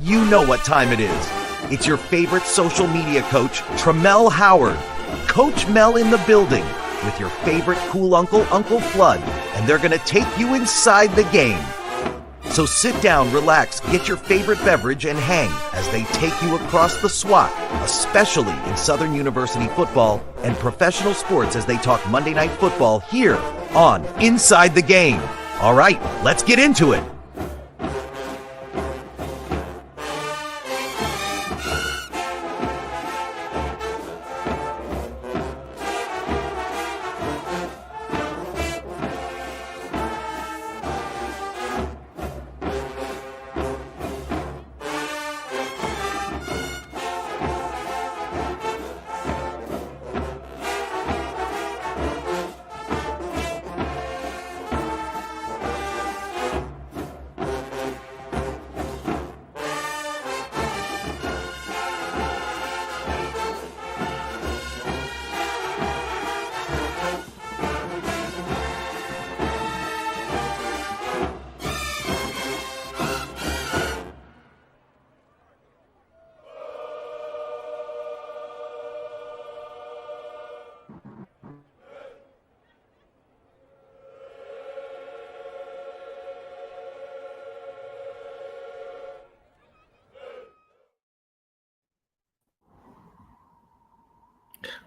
You know what time it is. It's your favorite social media coach, Melle Howard. Coach Melle in the building with your favorite cool uncle, Uncle Flood, and they're going to take you inside the game. So sit down, relax, get your favorite beverage, and hang as they take you across the SWAT, especially in Southern University football and professional sports as they talk Monday Night Football here on Inside the Game. All right, let's get into it.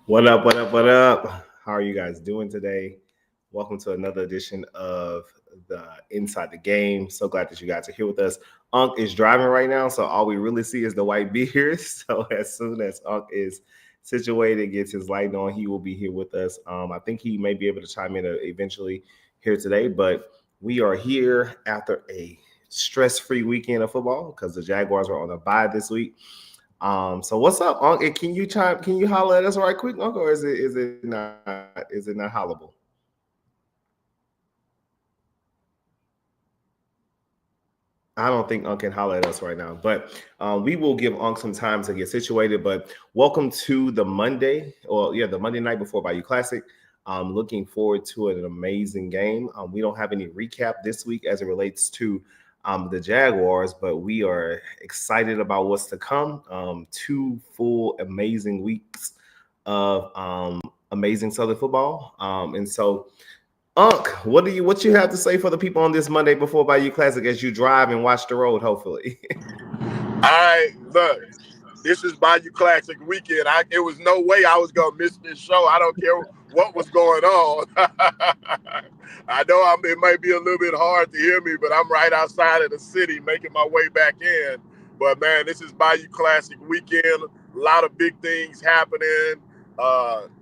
What up, what up, what up? How are you guys doing today? Welcome to another edition of the Inside the Game. So glad that you guys are here with us. Unc is driving right now, so all we really see is the white beard. So as soon as Unc is situated, gets his light on, he will be here with us. I think he may be able to chime in eventually here today, but we are here after a stress-free weekend of football because the Jaguars are on a bye this week. So what's up, Unc? Can you holler at us right quick, Unc, or is it not hollable? I don't think Unc can holler at us right now, but we will give Unc some time to get situated. But welcome to the Monday night before Bayou Classic. I'm looking forward to an amazing game. We don't have any recap this week as it relates to the Jaguars, but we are excited about what's to come. 2 full amazing weeks of amazing Southern football. And so, Unc, what you have to say for the people on this Monday before Bayou Classic as you drive and watch the road, hopefully? All right, look, this is Bayou Classic weekend. It was no way I was going to miss this show. I don't care what was going on. I know it might be a little bit hard to hear me, but I'm right outside of the city making my way back in. But, man, this is Bayou Classic weekend. A lot of big things happening.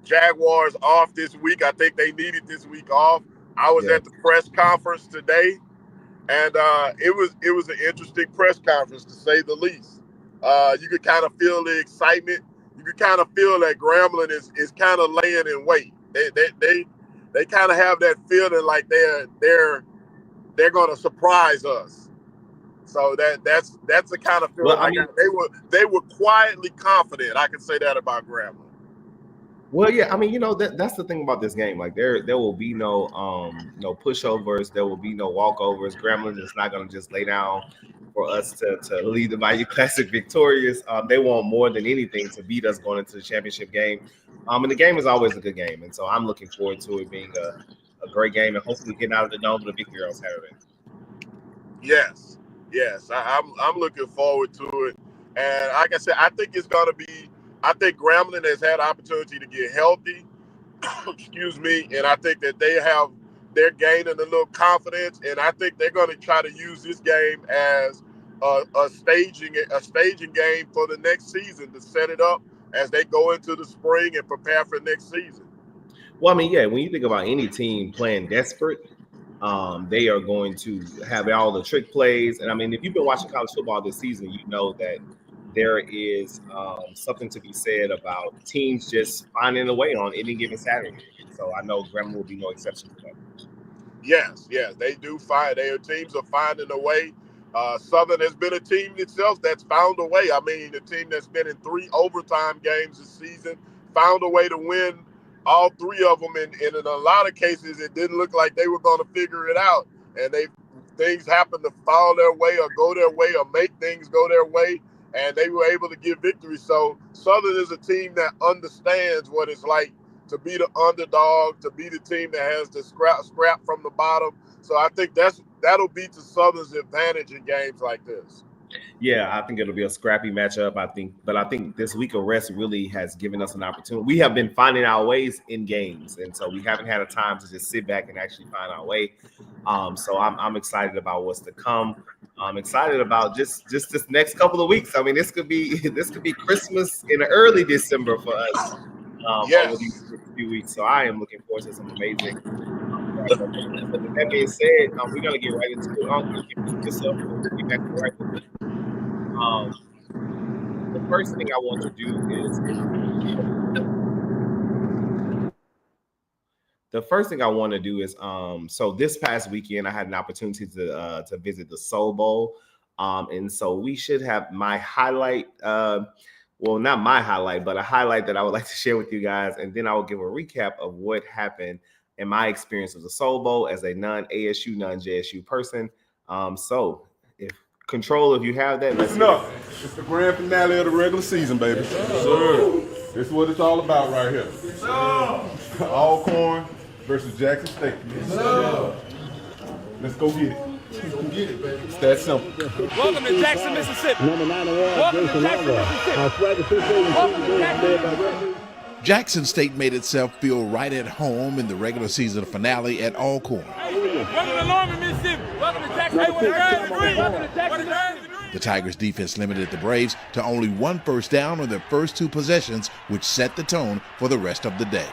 Jaguars off this week. I think they needed this week off. I was at the press conference today, and it was an interesting press conference, to say the least. You could kind of feel the excitement. You could kind of feel that Grambling is kind of laying in wait. They kind of have that feeling like they're going to surprise us. So that's the kind of feeling. Well, they were quietly confident. I can say that about Grambling. Well, yeah, I mean, that's the thing about this game. Like there will be no pushovers. There will be no walkovers. Grambling is not going to just lay down for us to lead the Bayou Classic victorious. They want more than anything to beat us going into the championship game. And the game is always a good game. And so I'm looking forward to it being a great game and hopefully getting out of the dome with a victory on Saturday. Yes. I'm looking forward to it. And like I said, I think Grambling has had opportunity to get healthy. Excuse me. And I think that they're gaining a little confidence. And I think they're going to try to use this game as a staging game for the next season to set it up as they go into the spring and prepare for next season. Well, I mean, yeah, when you think about any team playing desperate, they are going to have all the trick plays. And I mean, if you've been watching college football this season, you know that there is something to be said about teams just finding a way on any given Saturday. So I know Grambling will be no exception to that. Yes, they do find. Their teams are finding a way. Southern has been a team itself that's found a way. I mean, the team that's been in 3 overtime games this season found a way to win all 3 of them. And in a lot of cases, it didn't look like they were going to figure it out. And they things happen to fall their way or go their way or make things go their way, and they were able to get victory. So Southern is a team that understands what it's like to be the underdog, to be the team that has to scrap from the bottom. So I think that'll be to Southern's advantage in games like this. Yeah, I think it'll be a scrappy matchup. I think this week of rest really has given us an opportunity. We have been finding our ways in games, and so we haven't had a time to just sit back and actually find our way. So I'm excited about what's to come. I'm excited about just this next couple of weeks. I mean, this could be Christmas in early December for us. Yes. Over these few weeks. So I am looking forward to some amazing. But with that being said, we're gonna get right into it. Yourself, we'll get back to right. The first thing I want to do is so this past weekend I had an opportunity to visit the Soul Bowl, and so we should have my highlight. Well, not my highlight, but a highlight that I would like to share with you guys, and then I will give a recap of what happened in my experience of the Soul Bowl as a non-ASU, non-JSU person. So, if you have that, listen up. It's the grand finale of the regular season, baby. Sure. This is what it's all about right here. Alcorn versus Jackson State. Let's go get it. It's that simple. Welcome to Jackson, Mississippi. Welcome to Jackson, Mississippi. Jackson State made itself feel right at home in the regular season finale at Alcorn. Welcome to Norman, Mississippi. Welcome to Jackson. The Tigers' defense limited the Braves to only one first down on their first two possessions, which set the tone for the rest of the day.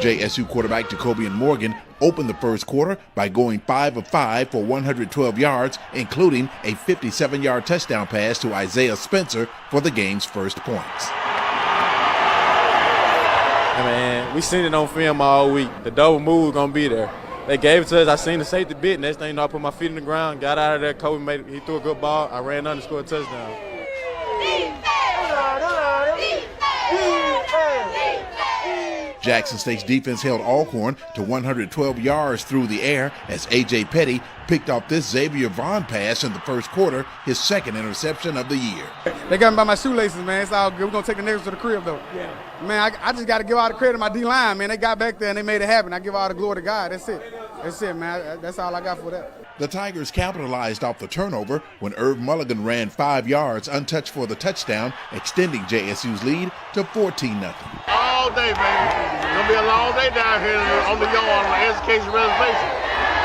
JSU quarterback Jacobian Morgan opened the first quarter by going 5 of 5 for 112 yards, including a 57-yard touchdown pass to Isaiah Spencer for the game's first points. Hey man, we seen it on film all week. The double move was gonna be there. They gave it to us. I seen the safety bit. Next thing you know, I put my feet in the ground, got out of there. Kobe he threw a good ball. I ran under, scored a touchdown. Jackson State's defense held Alcorn to 112 yards through the air as A.J. Petty picked off this Xavier Vaughn pass in the first quarter, his second interception of the year. They got me by my shoelaces, man. It's all good. We're going to take the niggas to the crib, though. Yeah. Man, I just got to give all the credit to my D-line, man. They got back there and they made it happen. I give all the glory to God. That's it. That's it, man. That's all I got for that. The Tigers capitalized off the turnover when Irv Mulligan ran 5 yards untouched for the touchdown, extending JSU's lead to 14-0. All day, baby. It's going to be a long day down here on the yard on the Education Reservation.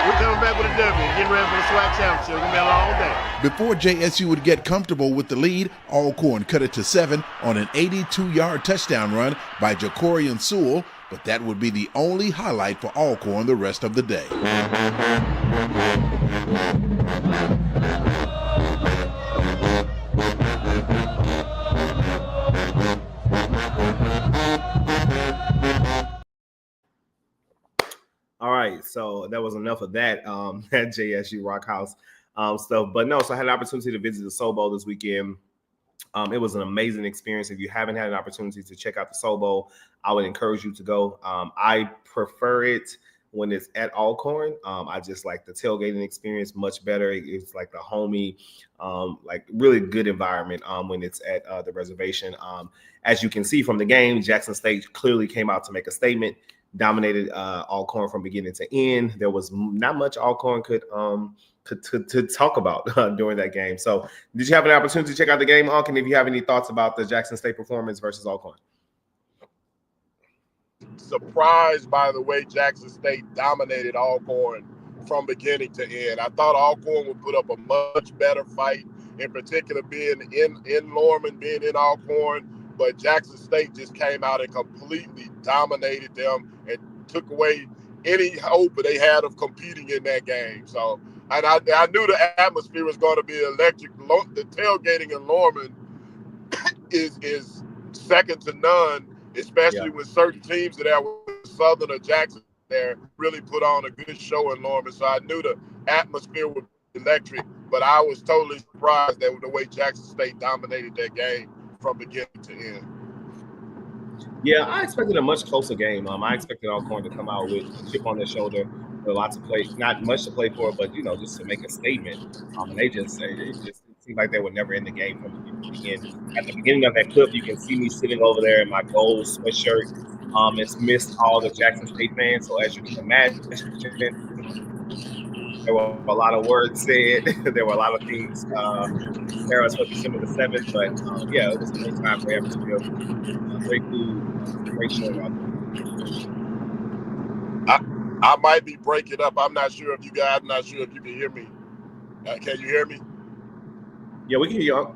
We're coming back with a W, getting ready for the SWAC championship. It's going to be a long day. Before JSU would get comfortable with the lead, Alcorn cut it to 7 on an 82-yard touchdown run by Jacorian Sewell, but that would be the only highlight for Alcorn the rest of the day. All right, so that was enough of that that JSU Rock House stuff. But no, so I had an opportunity to visit the Soul Bowl this weekend. It was an amazing experience. If you haven't had an opportunity to check out the Soul Bowl, I would encourage you to go. I prefer it when it's at Alcorn. I just like the tailgating experience much better. It's like the homey, like really good environment when it's at the reservation. As you can see from the game, Jackson State clearly came out to make a statement, dominated Alcorn from beginning to end. There was not much Alcorn could talk about during that game. So did you have an opportunity to check out the game, Unc? And if you have any thoughts about the Jackson State performance versus Alcorn? Surprised by the way Jackson State dominated Alcorn from beginning to end. I thought Alcorn would put up a much better fight, in particular being in Norman, being in Alcorn, but Jackson State just came out and completely dominated them and took away any hope they had of competing in that game. So, and I knew the atmosphere was going to be electric. The tailgating in Norman is second to none, especially when certain teams that are Southern or Jackson there really put on a good show in Norman. So I knew the atmosphere would electric. But I was totally surprised that the way Jackson State dominated that game from beginning to end. Yeah, I expected a much closer game. I expected Alcorn to come out with a chip on their shoulder, with lots of play, not much to play for, but just to make a statement. And it seemed like they were never in the game from beginning to end. At the beginning of that clip, you can see me sitting over there in my gold sweatshirt. It's missed all the Jackson State fans, so as you can imagine, there were a lot of words said. There were a lot of things prepare us for December the 7th, but yeah, it was a great time for atmosphere. Great food, great show. I might be breaking up. I'm not sure if you can hear me. Can you hear me? Yeah, we can hear you.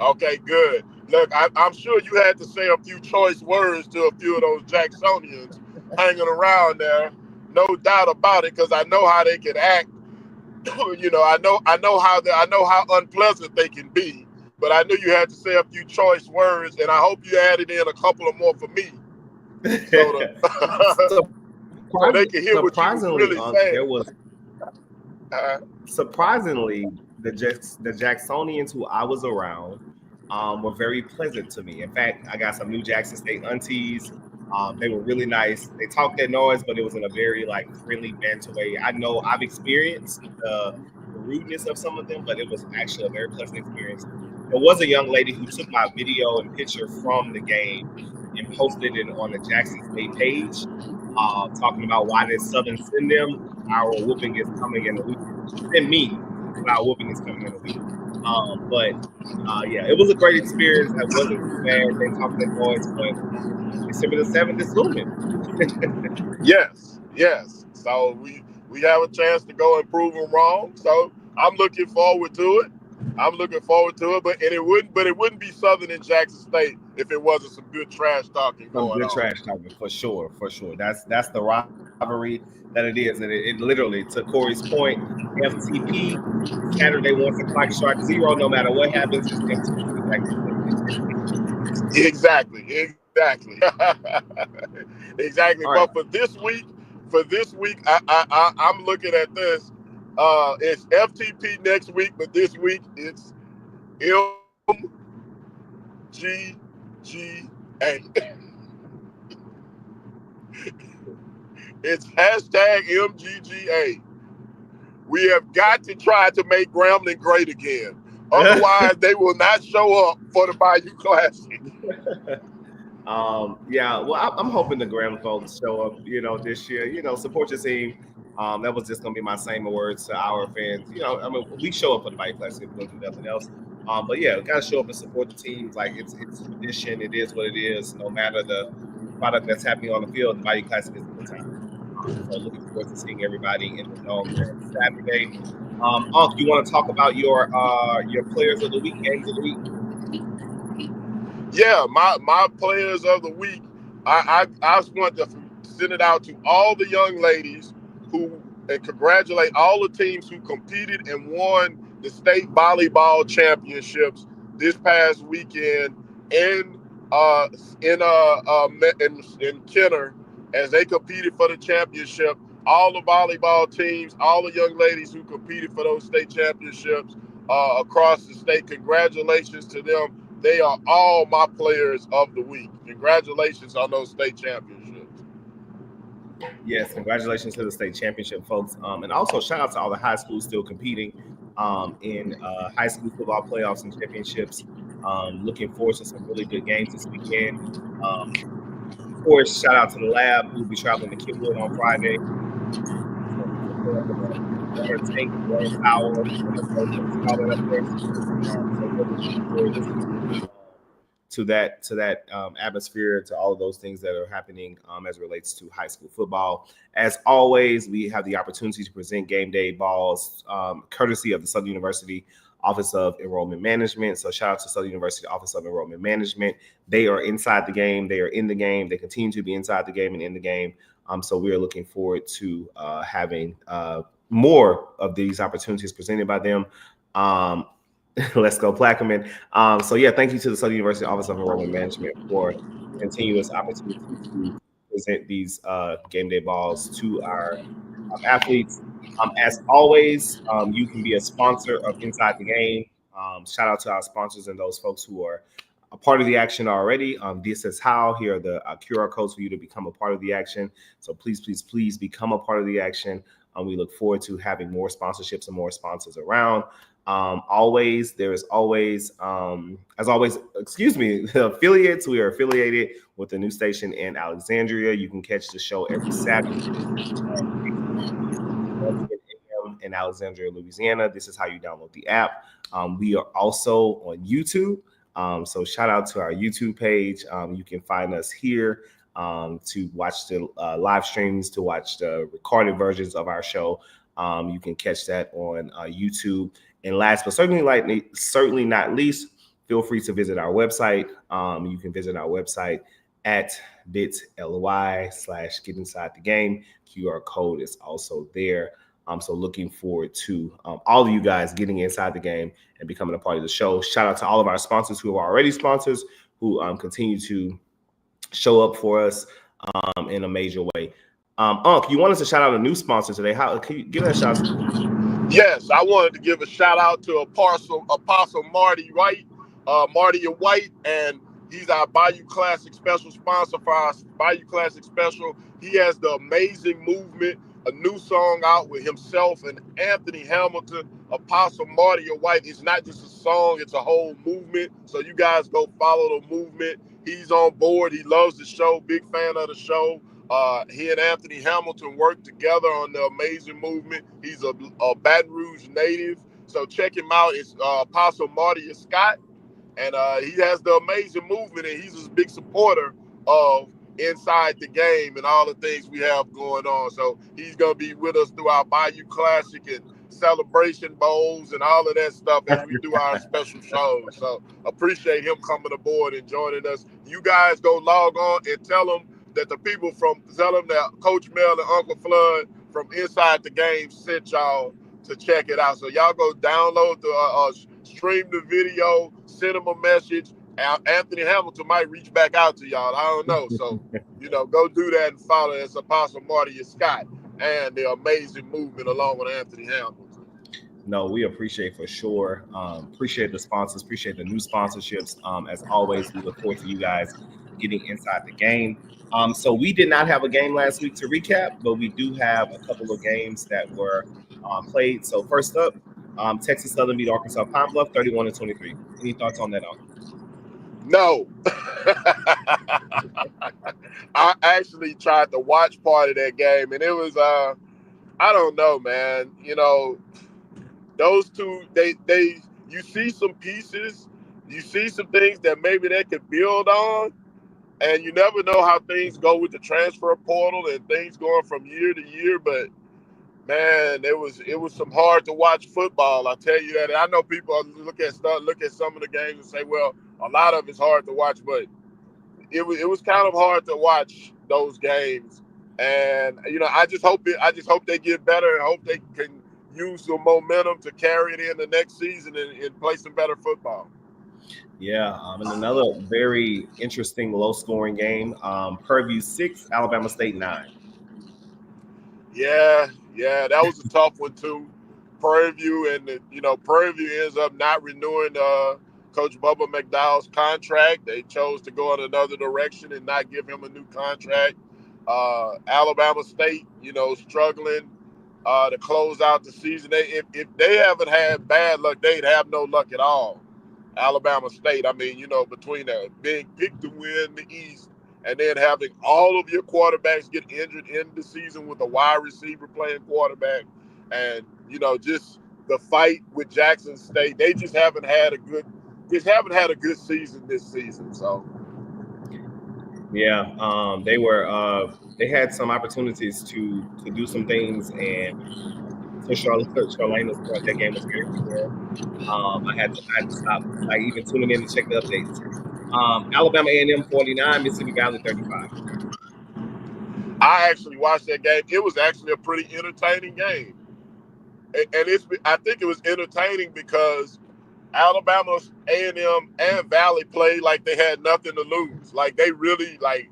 Okay, good. Look, I'm sure you had to say a few choice words to a few of those Jacksonians hanging around there. No doubt about it, because I know how they can act. I know how unpleasant they can be. But I knew you had to say a few choice words, and I hope you added in a couple of more for me, so they can hear what you really saying. There was surprisingly the Jacksonians who I was around were very pleasant to me. In fact, I got some new Jackson State aunties. They were really nice. They talked their noise, but it was in a very friendly banter way. I know I've experienced the rudeness of some of them, but it was actually a very pleasant experience. There was a young lady who took my video and picture from the game and posted it on the Jackson State page, talking about why did Southern send them? Our whooping is coming in a week. Send me, our whooping is coming in a week. Yeah, it was a great experience. That wasn't too bad. They talked their noise, but December the 7th is looming. Yes. So we have a chance to go and prove them wrong. So I'm looking forward to it. But it wouldn't be Southern and Jackson State if it wasn't some good trash talking going on. Good trash talking for sure. That's the rivalry that it is, and it literally, to Corey's point, FTP Saturday 1 o'clock sharp 0. No matter what happens, it's FTP. Exactly. Exactly. Right. But for this week, I'm looking at this. It's FTP next week, but this week it's MGGA. It's #MGGA. We have got to try to make Grambling great again. Otherwise, they will not show up for the Bayou Classic. Yeah, well, I'm hoping the Grambling folks show up, this year. Support your team. That was just going to be my same words to our fans. We show up for the Bayou Classic. We'll do nothing else. But yeah, we got to show up and support the teams. It's tradition. It is what it is. No matter the product that's happening on the field, the Bayou Classic is a good time. So looking forward to seeing everybody in the dome Saturday. Unc, you want to talk about your players of the week, games of the week? Yeah, my players of the week. I just want to send it out to all the young ladies and congratulate all the teams who competed and won the state volleyball championships this past weekend in Kenner, as they competed for the championship. All the volleyball teams, all the young ladies who competed for those state championships across the state, congratulations to them. They are all my players of the week. Congratulations on those state championships. Yes, congratulations to the state championship folks. And also shout out to all the high schools still competing in high school football playoffs and championships. Looking forward to some really good games this weekend. Of course, shout out to the lab who will be traveling to Kentwood on Friday. To that atmosphere, to all of those things that are happening as it relates to high school football. As always, we have the opportunity to present game day balls courtesy of the Southern University Office of Enrollment Management. So shout out to Southern University Office of Enrollment Management. They are inside the game. They are in the game. They continue to be inside the game and in the game. So we are looking forward to having more of these opportunities presented by them. Let's go Plaquemine. So yeah, thank you to the Southern University Office of Enrollment Management for continuous opportunity to present these game day balls to our athletes. As always, you can be a sponsor of Inside the Game. Shout out to our sponsors and those folks who are a part of the action already. This is how. Here are the QR codes for you to become a part of the action. So please, please, please become a part of the action. We look forward to having more sponsorships and more sponsors around. There is always, as always, affiliates. We are affiliated with the new station in Alexandria. You can catch the show every Saturday in Alexandria, Louisiana. This is how you download the app. We are also on YouTube. So shout out to our YouTube page. You can find us here to watch the live streams, to watch the recorded versions of our show. You can catch that on YouTube. And last but certainly not least, feel free to visit our website. You can visit our website at bit.ly/get inside the game. QR code is also there. So looking forward to all of you guys getting inside the game and becoming a part of the show. Shout out to all of our sponsors who are already sponsors, who continue to show up for us in a major way. Unc, you want us to shout out a new sponsor today. How can you give that a shout out? Yes, I wanted to give a shout out to Apostle Marty White, and he's our Bayou Classic special sponsor for our Bayou Classic special. He has the Amazing Movement, a new song out with himself and Anthony Hamilton. Apostle Marty White is not just a song, it's a whole movement. So you guys go follow the movement. He's on board. He loves the show, big fan of the show. He and Anthony Hamilton worked together on the Amazing Movement. He's a Baton Rouge native. So check him out. It's Apostle Marty Scott. And he has the Amazing Movement, and he's a big supporter of Inside the Game and all the things we have going on. So he's going to be with us through our Bayou Classic and Celebration Bowls and all of that stuff as we do our special shows. So appreciate him coming aboard and joining us. You guys go log on and tell them that that Coach Melle and Uncle Flood from Inside the Game sent y'all to check it out. So y'all go download stream the video, send them a message. Anthony Hamilton might reach back out to y'all. I don't know. So, go do that and follow us, Apostle Marty Scott and the Amazing Movement along with Anthony Hamilton. No, we appreciate for sure. Appreciate the sponsors, appreciate the new sponsorships. As always, we look forward to you guys getting inside the game. So we did not have a game last week to recap, but we do have a couple of games that were played. So first up, Texas Southern beat Arkansas Pine Bluff 31-23. Any thoughts on that, Uncle? No. I actually tried to watch part of that game, and it was I don't know, man. Those two, you see some pieces, you see some things that maybe they could build on, and you never know how things go with the transfer portal and things going from year to year. But man, it was some hard to watch football. I tell you that. And I know people look at some of the games and say, well, a lot of it's hard to watch, but it was kind of hard to watch those games. And I just hope they get better and hope they can use some momentum to carry it in the next season and play some better football. Yeah, and another very interesting low-scoring game. Purview 6, Alabama State 9. Yeah, that was a tough one too. Purview, and Purview ends up not renewing Coach Bubba McDowell's contract. They chose to go in another direction and not give him a new contract. Alabama State, struggling to close out the season. If they haven't had bad luck, they'd have no luck at all. Alabama State, between being picked to win the East and then having all of your quarterbacks get injured in the season with a wide receiver playing quarterback, and just the fight with Jackson State, they just haven't had a good season this season. So yeah, they had some opportunities to do some things, and so Charlemagne that game was very fair. I had to stop, even tuning in to check the updates. Alabama A&M 49, Mississippi Valley 35. I actually watched that game. It was actually a pretty entertaining game, and I think it was entertaining because Alabama A&M and Valley played like they had nothing to lose. Like they were like,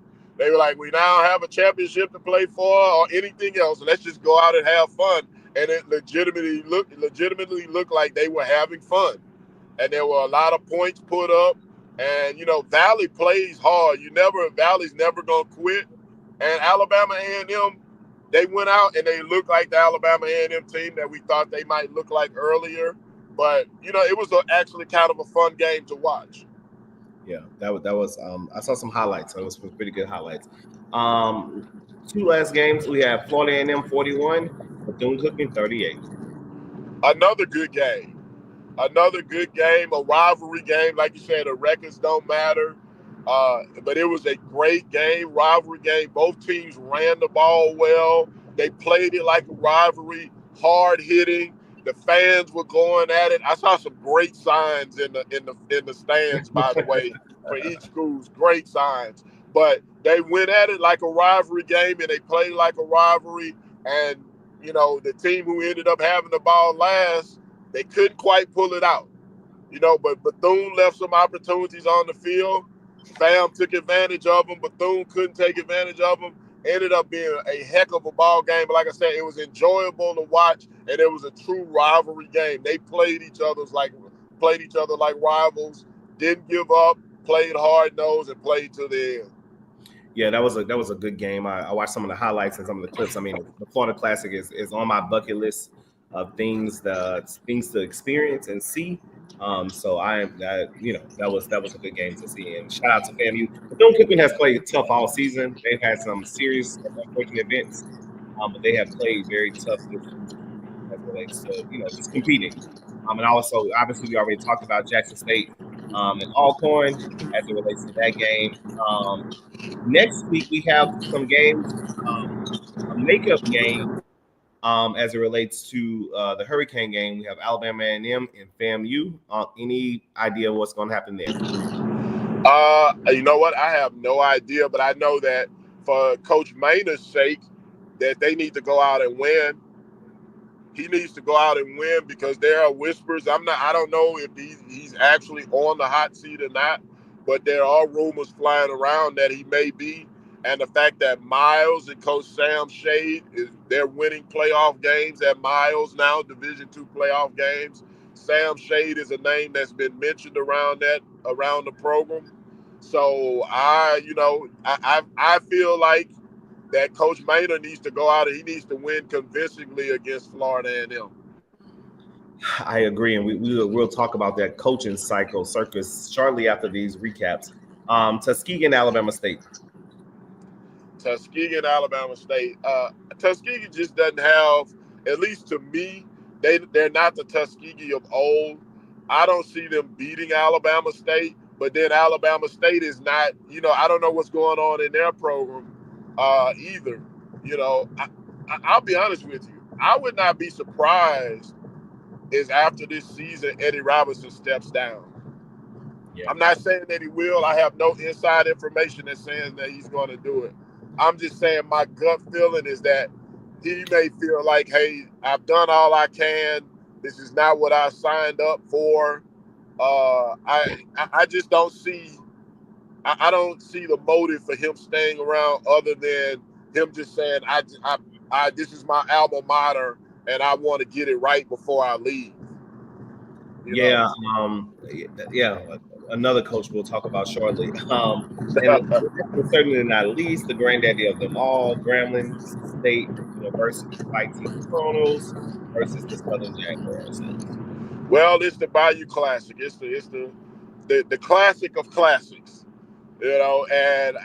we now have a championship to play for or anything else. Let's just go out and have fun. and it legitimately looked like they were having fun, and there were a lot of points put up. And Valley plays hard. Valley's never gonna quit. And Alabama A&M, they went out and they looked like the Alabama A&M team that we thought they might look like earlier. But it was actually kind of a fun game to watch. Yeah, that was. I saw some highlights. So it was some pretty good highlights. Two last games we have Florida A&M 41, Bethune-Cookman 38. Another good game. Another good game, a rivalry game. Like you said, the records don't matter. But it was a great game, rivalry game. Both teams ran the ball well. They played it like a rivalry, hard hitting. The fans were going at it. I saw some great signs in the stands, by the way, for each school's great signs. But they went at it like a rivalry game, and they played like a rivalry. And the team who ended up having the ball last, they couldn't quite pull it out. But Bethune left some opportunities on the field. Fam took advantage of them. Bethune couldn't take advantage of them. Ended up being a heck of a ball game. But like I said, it was enjoyable to watch, and it was a true rivalry game. They played each other like rivals. Didn't give up. Played hard nosed and played to the end. Yeah, that was a good game. I watched some of the highlights and some of the clips. I mean, the Florida Classic is on my bucket list of things to experience and see. So that was a good game to see. And shout out to FAMU. Bethune-Cookman has played tough all season. They've had some serious unfortunate events, but they have played very tough this season as it relates to just competing. And also obviously we already talked about Jackson State and Alcorn as it relates to that game. Next week we have some games, a makeup game as it relates to the Hurricane game. We have Alabama A&M and FAMU. Any idea what's going to happen there? You know what? I have no idea, but I know that for Coach Maynard's sake, that they need to go out and win. He needs to go out and win because there are whispers. I don't know if he's actually on the hot seat or not, but there are rumors flying around that he may be. And the fact that Miles and Coach Sam Shade they're winning playoff games at Miles now, Division II playoff games. Sam Shade is a name that's been mentioned around the program. So I feel like that Coach Maynard needs to go out and he needs to win convincingly against Florida A&M. I agree, and we'll talk about that coaching cycle circus shortly after these recaps. Tuskegee and Alabama State. Tuskegee and Alabama State. Tuskegee just doesn't have, at least to me, they're not the Tuskegee of old. I don't see them beating Alabama State, but then Alabama State is not, I don't know what's going on in their program either. I'll be honest with you. I would not be surprised if after this season Eddie Robinson steps down. Yeah. I'm not saying that he will. I have no inside information that says that he's going to do it. I'm just saying my gut feeling is that he may feel like, hey, I've done all I can. This is not what I signed up for. I just don't see. I don't see the motive for him staying around other than him just saying, I this is my alma mater and I want to get it right before I leave. Yeah. Another coach we'll talk about shortly. And certainly not least, the granddaddy of them all, Grambling State University Fighting Colonels versus the Southern Jaguars. Well, it's the Bayou Classic. It's the classic of classics. And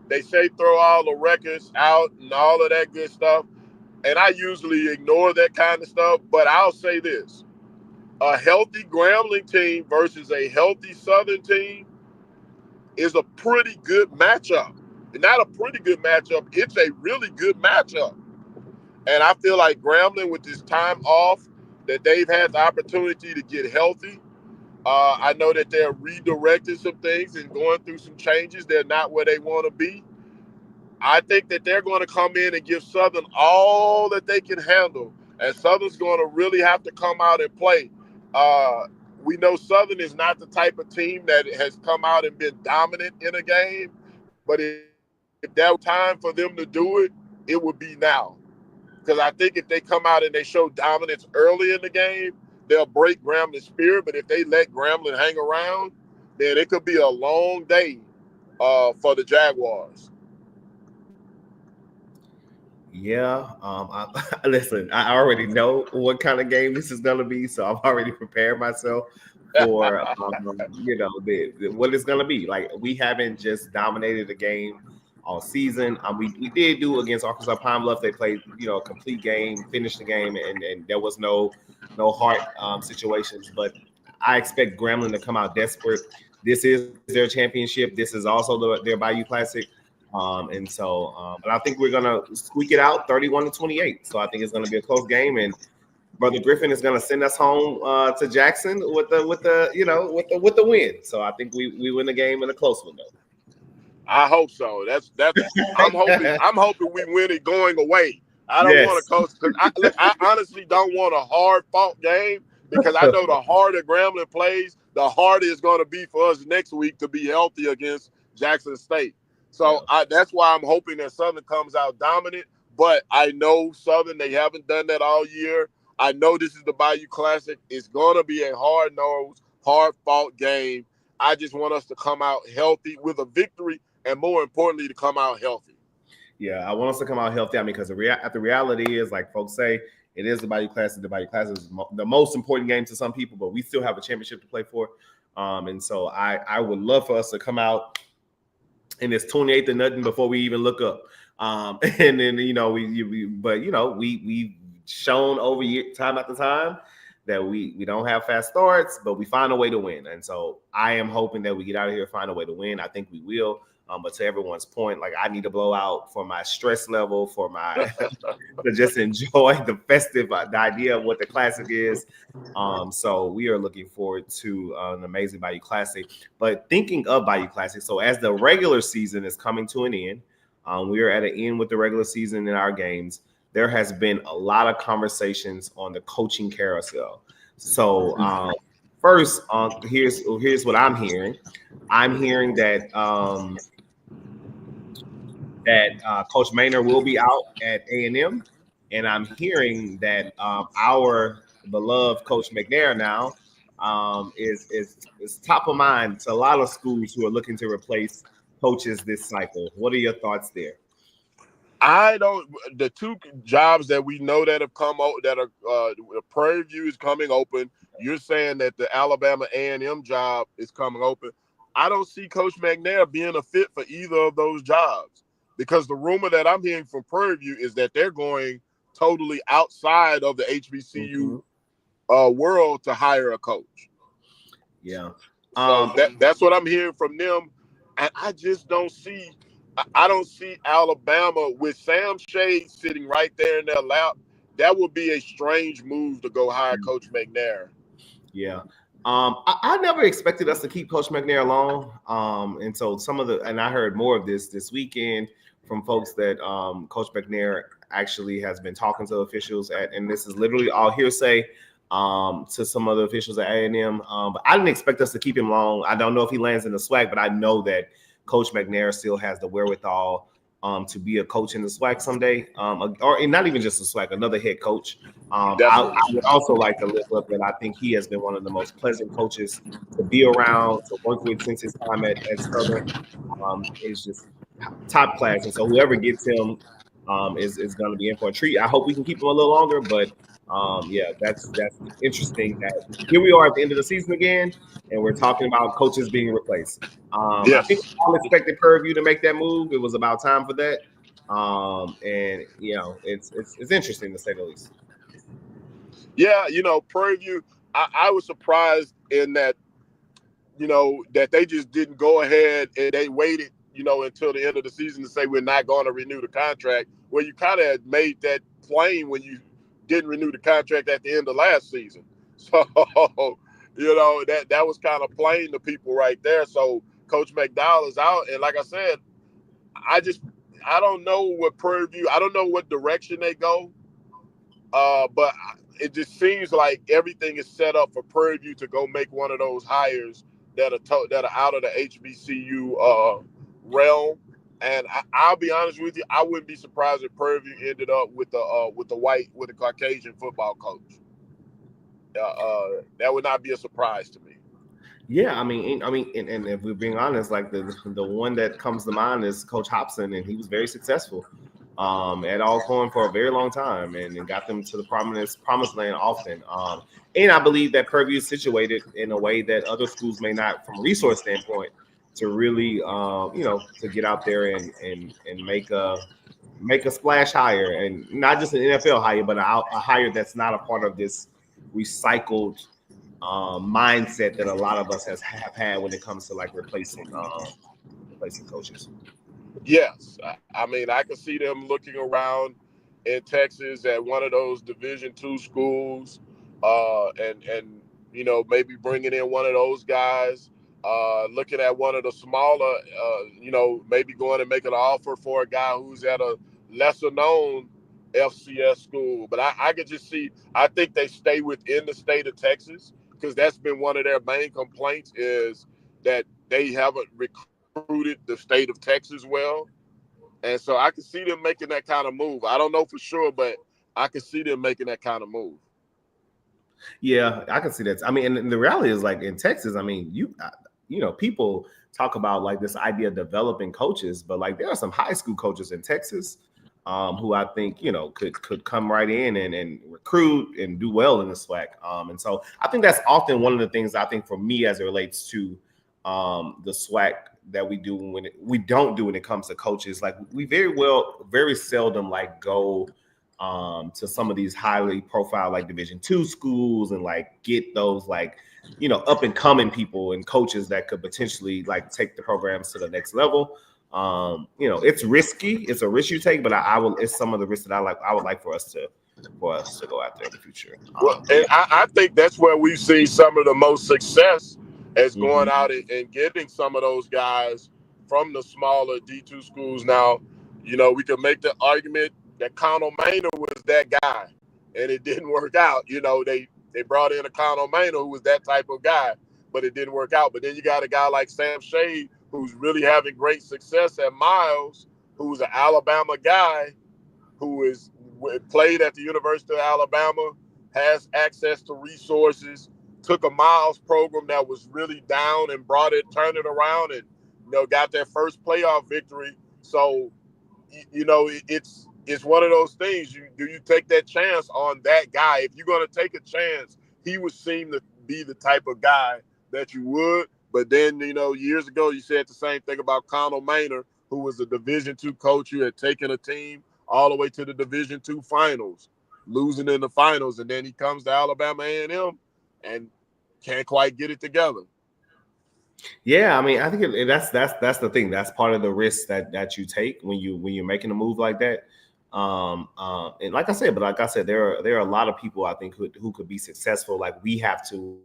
they say throw all the records out and all of that good stuff. And I usually ignore that kind of stuff. But I'll say this. A healthy Grambling team versus a healthy Southern team is a pretty good matchup. Not a pretty good matchup. It's a really good matchup. And I feel like Grambling, with this time off, that they've had the opportunity to get healthy. I know that they're redirecting some things and going through some changes. They're not where they want to be. I think that they're going to come in and give Southern all that they can handle. And Southern's going to really have to come out and play. We know Southern is not the type of team that has come out and been dominant in a game. But if that was time for them to do it, it would be now. because I think if they come out and they show dominance early in the game, they'll break Gramblin's spirit. But if they let Grambling hang around, then it could be a long day for the Jaguars. Yeah. Listen, I already know what kind of game this is going to be, so I've already prepared myself for what it's going to be. Like, we haven't just dominated the game all season. We did do against Arkansas Pine Bluff. They played a complete game, finished the game, and there was no heart situations. But I expect Grambling to come out desperate. This is their championship. This is also their Bayou Classic. But I think we're gonna squeak it out 31-28. So I think it's gonna be a close game, and Brother Griffin is gonna send us home to Jackson with the win. So I think we win the game in a close one though. I hope so. That's I'm hoping we win it going away. I don't want to coach because I honestly don't want a hard fought game, because I know the harder Grambling plays, the harder it's going to be for us next week to be healthy against Jackson State. So that's why I'm hoping that Southern comes out dominant. But I know Southern, they haven't done that all year. I know this is the Bayou Classic. It's going to be a hard-nosed, hard-fought game. I just want us to come out healthy with a victory, and more importantly, to come out healthy. Yeah, I want us to come out healthy. I mean, because the reality is, like folks say, it is the Bayou Classic. The Bayou Classic is the most important game to some people, but we still have a championship to play for. And so I would love for us to come out, and it's 28-0 before we even look up. And then we've shown over time after time that we don't have fast starts, but we find a way to win. And so I am hoping that we get out of here, find a way to win. I think we will. But to everyone's point, like, I need to blow out for my stress level, for my to just enjoy the festive, the idea of what the classic is. So we are looking forward to an amazing Bayou Classic. But thinking of Bayou Classic, so as the regular season is coming to an end, we are at an end with the regular season in our games. There has been a lot of conversations on the coaching carousel. So first, here's what I'm hearing. I'm hearing that Coach Maynard will be out at A&M, and I'm hearing that our beloved Coach McNair now is top of mind to a lot of schools who are looking to replace coaches this cycle. What are your thoughts there? The two jobs that we know that have come out, that are Prairie View is coming open. You're saying that the Alabama A&M job is coming open. I don't see Coach McNair being a fit for either of those jobs, because the rumor that I'm hearing from Prairie View is that they're going totally outside of the HBCU world to hire a coach. Yeah. So that's what I'm hearing from them. And I just don't see – I don't see Alabama with Sam Shade sitting right there in their lap. That would be a strange move to go hire Coach McNair. Yeah. I never expected us to keep Coach McNair long. And so and I heard more of this weekend from folks that Coach McNair actually has been talking to officials and this is literally all hearsay to some other officials at A&M. But I didn't expect us to keep him long. I don't know if he lands in the SWAC, but I know that Coach McNair still has the wherewithal to be a coach in the SWAC someday, or not even just a SWAC, another head coach. I would also like to lift up that I think he has been one of the most pleasant coaches to be around, to work with since his time at Southern. Is just top class, and so whoever gets him is going to be in for a treat. I hope we can keep him a little longer, but that's interesting that here we are at the end of the season again, and we're talking about coaches being replaced. I think we all expected Prairie View to make that move. It was about time for that, and it's interesting to say the least. Yeah, Prairie View, I was surprised in that, that they just didn't go ahead and they waited, until the end of the season to say we're not going to renew the contract. Well, you kind of made that plain when you didn't renew the contract at the end of last season. So, that was kind of plain to people right there. So Coach McDowell is out. And like I said, I don't know what Prairie View, I don't know what direction they go. But it just seems like everything is set up for Prairie View to go make one of those hires that are out of the HBCU realm. And I'll be honest with you, I wouldn't be surprised if Prairie ended up with the Caucasian football coach. That would not be a surprise to me. Yeah, and if we're being honest, like the one that comes to mind is Coach Hobson, and he was very successful at Alcorn for a very long time, and got them to the promised land often. And I believe that Purview is situated in a way that other schools may not, from a resource standpoint, to really, to get out there and make a splash hire, and not just an NFL hire, but a hire that's not a part of this recycled mindset that a lot of us have had when it comes to like replacing coaches. Yes, I mean I can see them looking around in Texas at one of those Division II schools, and maybe bringing in one of those guys. Looking at one of the smaller, maybe going and making an offer for a guy who's at a lesser known FCS school. But I could just see. I think they stay within the state of Texas, because that's been one of their main complaints, is that they haven't recruited the state of Texas well. And so I can see them making that kind of move. I don't know for sure, but I can see them making that kind of move. Yeah, I can see that. I mean, and the reality is, like in Texas, I mean, people talk about like this idea of developing coaches, but like there are some high school coaches in Texas who I think could come right in and recruit and do well in the SWAC. And so I think that's often one of the things I think for me as it relates to the SWAC that we do we don't do when it comes to coaches. Like we very seldom like go to some of these highly profile like Division II schools and like get those like up and coming people and coaches that could potentially like take the programs to the next level. It's risky. It's a risk you take, but it's some of the risks that I would like for us to go out there in the future. And I think that's where we've seen some of the most success, as going out and getting some of those guys from the smaller D2 schools. Now, we can make the argument that Connell Maynor was that guy, and it didn't work out. They brought in a Connell Maynor who was that type of guy, but it didn't work out. But then you got a guy like Sam Shade, who's really having great success at Miles, who's an Alabama guy who played at the University of Alabama, has access to resources, took a Miles program that was really down and turned it around, and got their first playoff victory. So, it's one of those things. Do you take that chance on that guy? If you're going to take a chance, he would seem to be the type of guy that you would. But then, years ago, you said the same thing about Connell Maynor, who was a Division II coach who had taken a team all the way to the Division II finals, losing in the finals, and then he comes to Alabama A&M and can't quite get it together. Yeah, I mean, I think that's the thing. That's part of the risk that you take when you're making a move like that. And like I said, there are a lot of people I think who could be successful. Like we have to.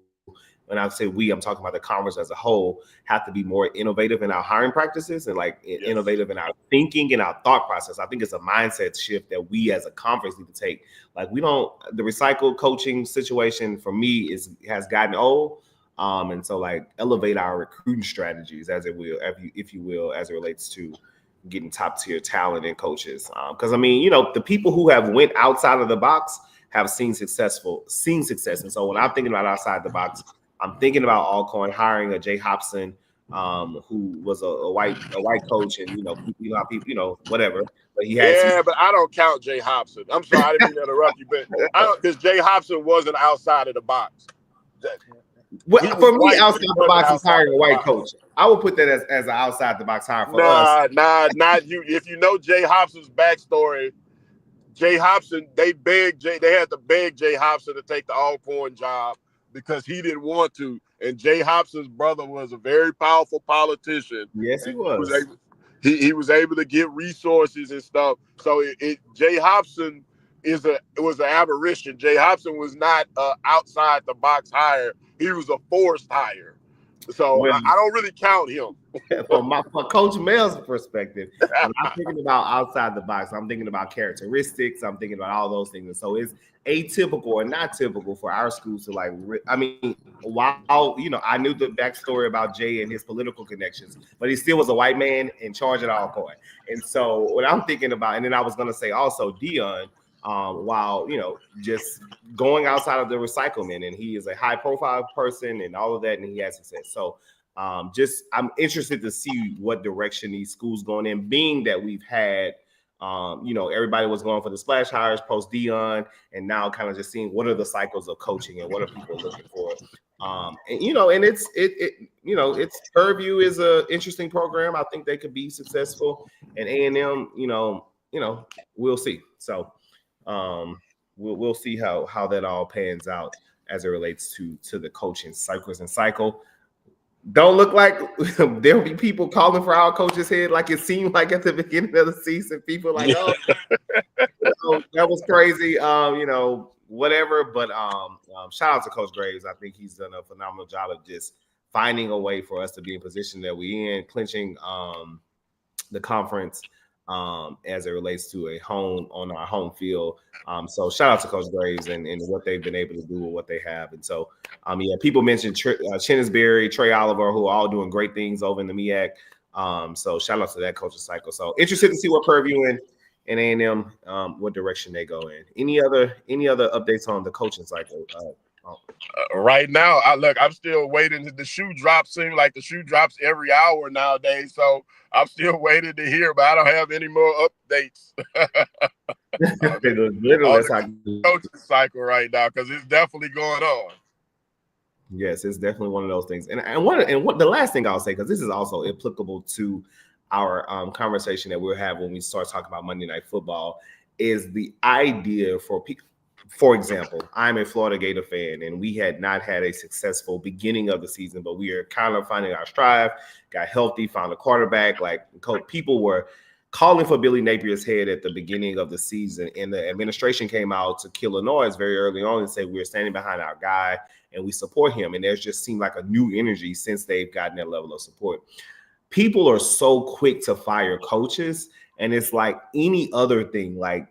When I say we, I'm talking about the conference as a whole, have to be more innovative in our hiring practices and innovative in our thinking and our thought process. I think it's a mindset shift that we as a conference need to take. Like the recycled coaching situation for me has gotten old. And so like elevate our recruiting strategies if you will, as it relates to getting top tier talent and coaches. Because the people who have went outside of the box have seen success. And so when I'm thinking about outside the box, I'm thinking about Alcorn hiring a Jay Hobson, who was a white coach, and how people, whatever. But he had but I don't count Jay Hobson. I'm sorry, I didn't mean to interrupt you, but because Jay Hobson wasn't outside of the box. Well, for me, outside the box is hiring a white coach. I would put that as an outside the box hire for us. Not you. If you know Jay Hobson's backstory, Jay Hobson, they had to beg Jay Hobson to take the Alcorn job because he didn't want to. And Jay Hobson's brother was a very powerful politician. Yes, he was. He was able to get resources and stuff. So Jay Hobson was an aberration. Jay Hobson was not outside the box hire. He was a forced hire. So Well, I don't really count him. from Coach Mel's perspective, when I'm thinking about outside the box, I'm thinking about characteristics. I'm thinking about all those things. And so it's atypical or not typical for our schools to like. I mean, while I knew the backstory about Jay and his political connections, but he still was a white man in charge at Alcorn. And so what I'm thinking about, and then I was going to say also Dion. While just going outside of the recyclement, and he is a high-profile person and all of that, and he has success. So, I'm interested to see what direction these schools going in. Being that we've had, everybody was going for the splash hires post Dion, and now kind of just seeing what are the cycles of coaching and what are people looking for. And it's Purview is a interesting program. I think they could be successful, and A&M, we'll see. So. We'll see how that all pans out as it relates to the coaching cycle. Don't look like there'll be people calling for our coach's head like it seemed like at the beginning of the season. People like, that was crazy. Whatever. But shout out to Coach Graves. I think he's done a phenomenal job of just finding a way for us to be in position that we in, clinching the conference. As it relates to a home on our home field. So shout out to Coach Graves and what they've been able to do with what they have. And so, people mentioned Chinnisberry, Trey Oliver, who are all doing great things over in the MEAC. So shout out to that coaching cycle. So interested to see what Purview and A&M, what direction they go in. Any other updates on the coaching cycle? Right now, I'm still waiting. The shoe drops. Seems like the shoe drops every hour nowadays. So I'm still waiting to hear, but I don't have any more updates. Literally, coaching cycle right now because it's definitely going on. Yes, it's definitely one of those things. And what the last thing I'll say, because this is also applicable to our conversation that we'll have when we start talking about Monday Night Football, is the idea for people. For example, I'm a Florida Gator fan, and we had not had a successful beginning of the season, but we are kind of finding our stride, got healthy, found a quarterback. Like, people were calling for Billy Napier's head at the beginning of the season, and the administration came out to kill a noise very early on and say we're standing behind our guy and we support him. And there's just seemed like a new energy since they've gotten that level of support. People are so quick to fire coaches, and it's like any other thing, like,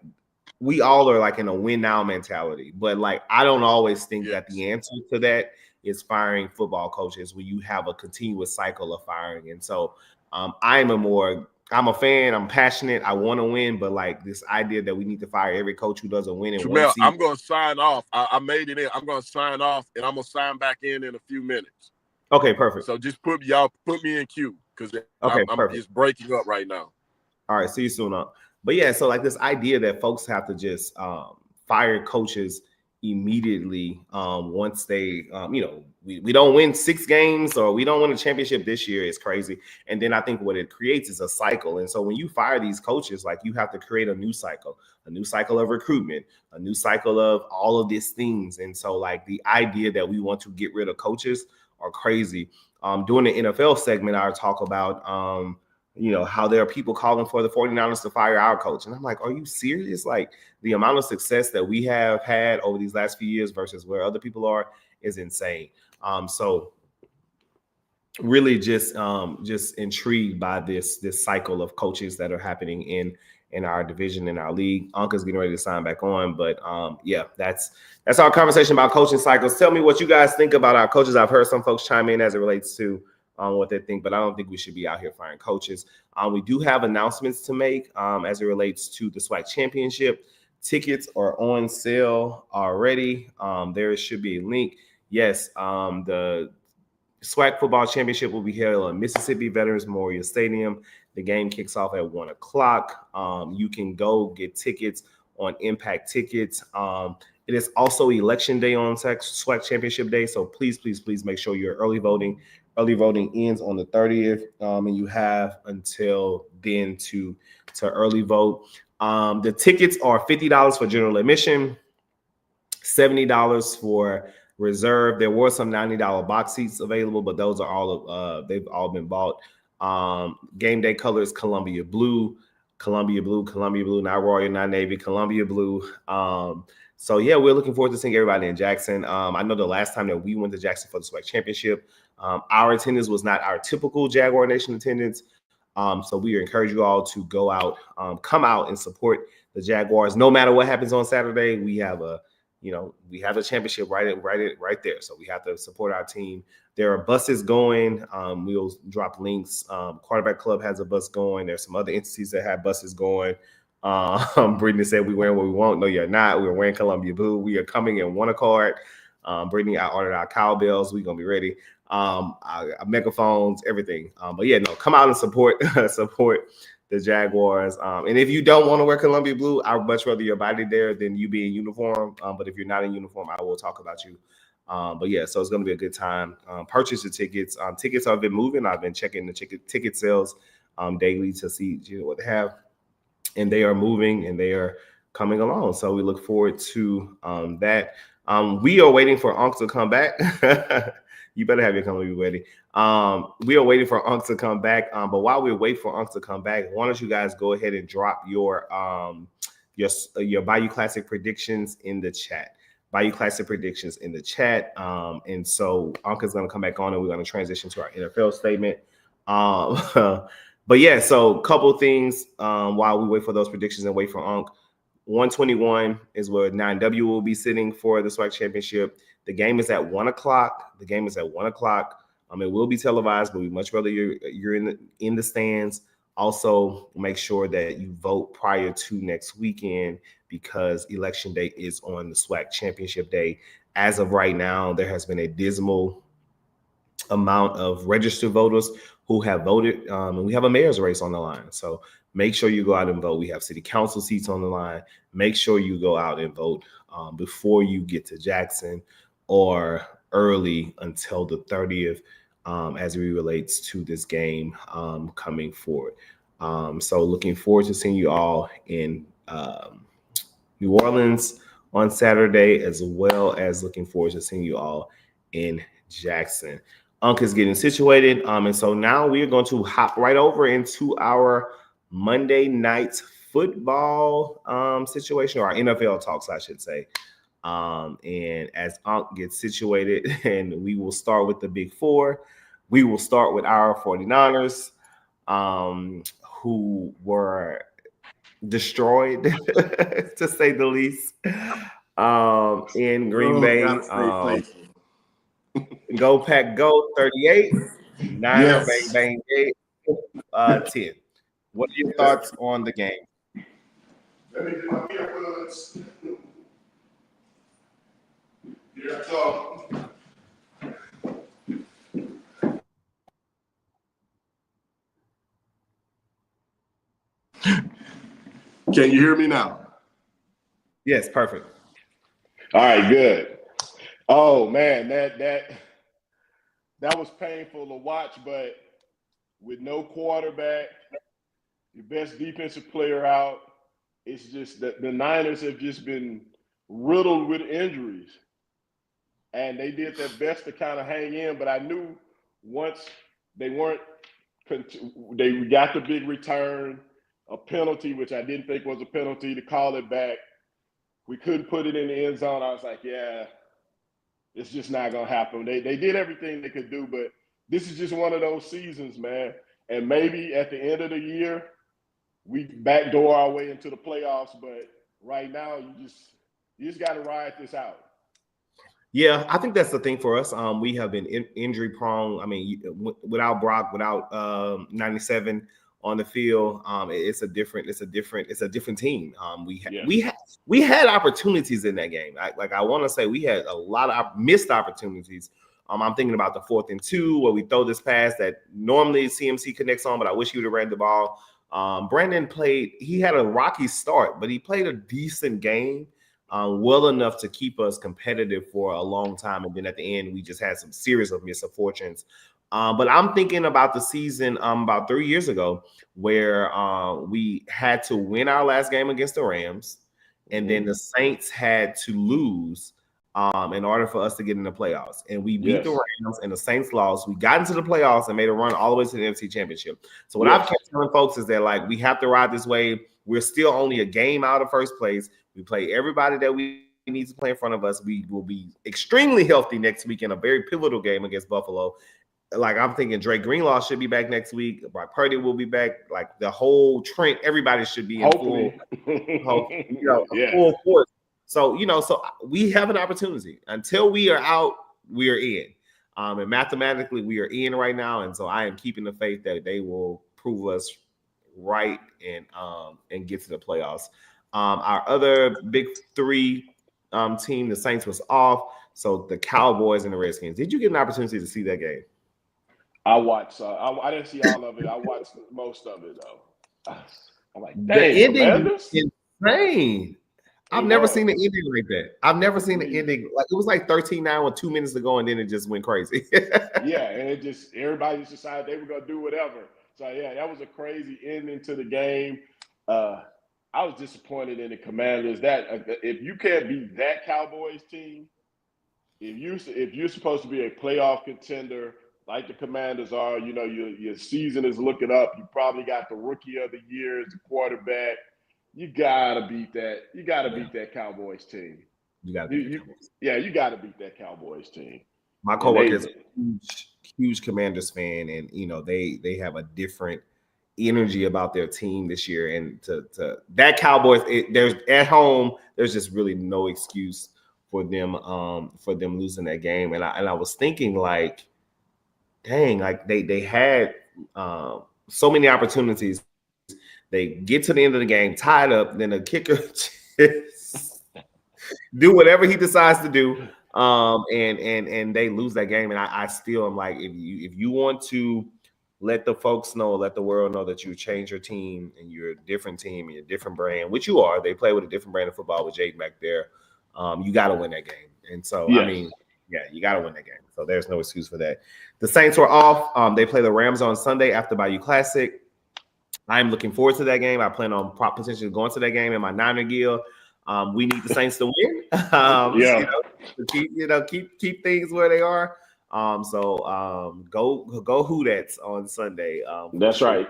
we all are like in a win now mentality, but like, I don't always think that the answer to that is firing football coaches when you have a continuous cycle of firing. And so I'm a fan, I'm passionate, I want to win, but like this idea that we need to fire every coach who doesn't win in one season. I'm going to sign off. I made it in. I'm going to sign off, and I'm going to sign back in a few minutes. Okay, perfect. So just put me in queue because I'm just breaking up right now. All right, see you soon. But yeah, so like this idea that folks have to just fire coaches immediately once they, we don't win 6 games or we don't win a championship this year is crazy. And then I think what it creates is a cycle. And so when you fire these coaches, like, you have to create a new cycle of recruitment, a new cycle of all of these things. And so like the idea that we want to get rid of coaches are crazy. During the NFL segment, I talk about, how there are people calling for the 49ers to fire our coach. And I'm like, are you serious? Like, the amount of success that we have had over these last few years versus where other people are is insane. So really just intrigued by this cycle of coaches that are happening in our division, in our league. Uncle's getting ready to sign back on, but that's our conversation about coaching cycles. Tell me what you guys think about our coaches. I've heard some folks chime in as it relates to what they think, but I don't think we should be out here firing coaches. We do have announcements to make as it relates to the SWAC championship. Tickets are on sale already. There should be a link. Yes, the SWAC football championship will be held at Mississippi Veterans Memorial Stadium. The game kicks off at 1 o'clock. You can go get tickets on Impact Tickets. It is also election day on SWAC championship day, so please make sure you're early voting. Early voting ends on the 30th, and you have until then to early vote. The tickets are $50 for general admission, $70 for reserve. There were some $90 box seats available, but those are they've all been bought. Game day colors: Columbia blue, not Royal, not Navy, Columbia blue. So yeah, we're looking forward to seeing everybody in Jackson. I know the last time that we went to Jackson for the SWAC championship, our attendance was not our typical Jaguar Nation attendance. So we encourage you all to go out, come out and support the Jaguars. No matter what happens on Saturday, we have a championship right there. So we have to support our team. There are buses going. We'll drop links. Quarterback Club has a bus going. There's some other entities that have buses going. Brittany said we wearing what we want. No, you're not. We're wearing Columbia blue. We are coming in one accord. Brittany, I ordered our cowbells. We're gonna be ready. Our megaphones, everything. But yeah, no, come out and support the Jaguars. And if you don't want to wear Columbia blue, I would much rather your body there than you be in uniform. But if you're not in uniform, I will talk about you. But yeah, so it's going to be a good time. Purchase the tickets. Tickets have been moving. I've been checking the ticket sales daily to see what they have. And they are moving and they are coming along. So we look forward to that. We are waiting for Unc to come back. You better have your Columbia ready. We are waiting for Unc to come back. But while we wait for Unc to come back, why don't you guys go ahead and drop your Bayou Classic predictions in the chat. Bayou Classic predictions in the chat. And so Unc is going to come back on and we're going to transition to our NFL statement. But yeah, so a couple things while we wait for those predictions and wait for Unc. 121 is where 9W will be sitting for the SWAC championship. The game is at 1 o'clock. It will be televised, but we much rather you're in the stands. Also, make sure that you vote prior to next weekend because election day is on the SWAC championship day. As of right now, there has been a dismal amount of registered voters who have voted, and we have a mayor's race on the line. So make sure you go out and vote. We have city council seats on the line. Make sure you go out and vote before you get to Jackson or early until the 30th as it relates to this game coming forward. So looking forward to seeing you all in New Orleans on Saturday, as well as looking forward to seeing you all in Jackson. Unc is getting situated. And so now we are going to hop right over into our Monday night football situation, or our NFL talks, I should say. And as Unc gets situated, and we will start with the big four. We will start with our 49ers, who were destroyed, to say the least, in Green Bay. Go Pack Go 38, Niner Bang Bang 8, 10. What are your thoughts on the game? Let me get my earbuds. Here I go. Can you hear me now? Yes, perfect. All right, good. Oh man, that was painful to watch, but with no quarterback, your best defensive player out, it's just that the Niners have just been riddled with injuries. And they did their best to kind of hang in, but I knew once they got the big return, a penalty, which I didn't think was a penalty, to call it back. We couldn't put it in the end zone. I was like, yeah, it's just not going to happen. They did everything they could do, but this is just one of those seasons, man. And maybe at the end of the year, we backdoor our way into the playoffs. But right now, you just got to ride this out. Yeah, I think that's the thing for us. We have been injury prone. I mean, without Brock, without 97 on the field, it's a different team. We had opportunities in that game. I want to say we had a lot of missed opportunities. I'm thinking about the 4th and 2 where we throw this pass that normally CMC connects on, but I wish he would have ran the ball. Brandon he had a rocky start, but he played a decent game. Well enough to keep us competitive for a long time. And then at the end, we just had some series of misfortunes. But I'm thinking about the season about 3 years ago where we had to win our last game against the Rams. And then the Saints had to lose in order for us to get in the playoffs. And we beat the Rams and the Saints lost. We got into the playoffs and made a run all the way to the NFC Championship. So what I've kept telling folks is that, like, we have to ride this wave. We're still only a game out of first place. We play everybody that we needs to play in front of us. We will be extremely healthy next week in a very pivotal game against Buffalo. Like, I'm thinking Drake Greenlaw should be back next week. Brock Purdy will be back. Like, the whole Trent, everybody should be in full force. So, so we have an opportunity. Until we are out, we are in. And mathematically, we are in right now. And so I am keeping the faith that they will prove us right and get to the playoffs. Our other big three team, the Saints, was off. So the Cowboys and the Redskins. Did you get an opportunity to see that game? I watched. I didn't see all of it. I watched most of it though. I'm like, dang, the ending Commanders? is insane. I've never seen an ending like that. I've never seen an ending like it was like 13-9 with 2 minutes to go, and then it just went crazy. Yeah, and it just everybody just decided they were gonna do whatever. So yeah, that was a crazy ending to the game. I was disappointed in the Commanders. That if you can't beat that Cowboys team, if you're supposed to be a playoff contender like the Commanders are, your season is looking up. You probably got the rookie of the year as the quarterback. You gotta beat that. You gotta beat that Cowboys team. You gotta beat the Cowboys. Yeah, you gotta beat that Cowboys team. My coworker is a huge Commanders fan, and they have a different energy about their team this year. And to that Cowboys, there's at home, there's just really no excuse for them losing that game. And I was thinking, like, dang, like they had so many opportunities. They get to the end of the game, tied up, then the kicker just do whatever he decides to do, and they lose that game. And I still am like, if you want to let the folks know, let the world know that you change your team and you're a different team and you're a different brand, which you are. They play with a different brand of football with Jaden back there. You got to win that game. And so, yes. I mean, yeah, you got to win that game. So there's no excuse for that. The Saints were off. They play the Rams on Sunday after Bayou Classic. I'm looking forward to that game. I plan on potentially going to that game in my Niner gear. We need the Saints to win. Keep things where they are. Go Hootats on Sunday. That's right.